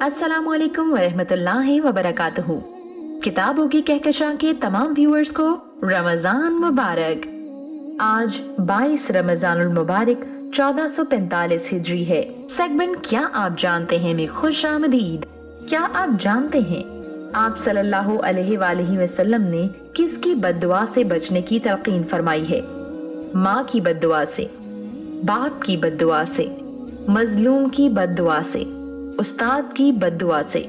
अस्सलामु अलैकुम वरहमतुल्लाहि वबरकातुहू। किताबों की कहकशां के तमाम व्यूअर्स को रमजान मुबारक। आज 22 रमजानुल मुबारक 1445 हिजरी है। सेगमेंट क्या आप जानते हैं में खुश आमदीद। क्या आप जानते हैं आप सल्लल्लाहु अलैहि वसल्लम ने किसकी बद्दुआ से बचने की तलकीन फरमाई है? माँ की बद्दुआ से, बाप की बद्दुआ से, मजलूम की बद्दुआ से, उस्ताद की बद्दुआ से।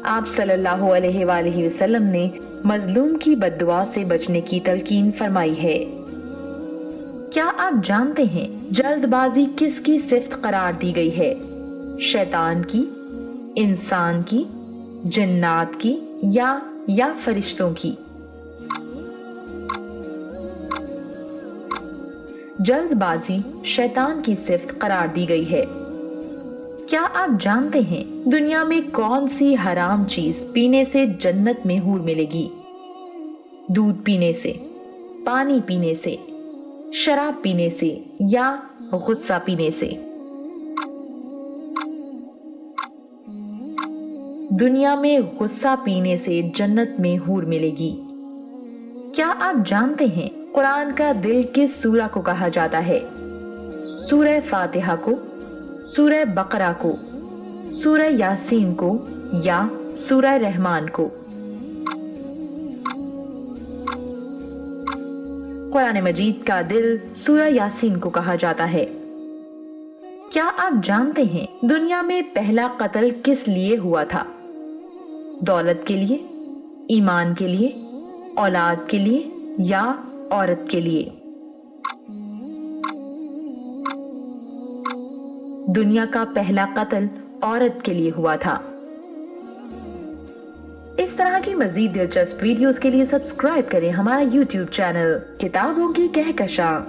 आप सल्लल्लाहु अलैहि वसल्लम ने मजलूम की बद्दुआ से बचने की तलकीन फरमाई है। क्या आप जानते हैं जल्दबाजी किसकी सिफ्त करार दी गई है? शैतान की, इंसान की, जन्नात की या फरिश्तों की? जल्दबाजी शैतान की सिफ्त करार दी गई है। क्या आप जानते हैं दुनिया में कौन सी हराम चीज पीने से जन्नत में हूर मिलेगी? दूध पीने से, पानी पीने से, शराब पीने से या गुस्सा पीने से? दुनिया में गुस्सा पीने से जन्नत में हूर मिलेगी। क्या आप जानते हैं कुरान का दिल किस सूरा को कहा जाता है? सूरह फातिहा को, सूरह बकरा को, सूरह यासीन को या सूरह रहमान को? कुरान मजीद का दिल सूरह यासीन को कहा जाता है। क्या आप जानते हैं दुनिया में पहला कत्ल किस लिए हुआ था? दौलत के लिए, ईमान के लिए, औलाद के लिए या औरत के लिए? दुनिया का पहला कत्ल औरत के लिए हुआ था। इस तरह की मजीद दिलचस्प वीडियोस के लिए सब्सक्राइब करें हमारा YouTube चैनल किताबों की कहकशां।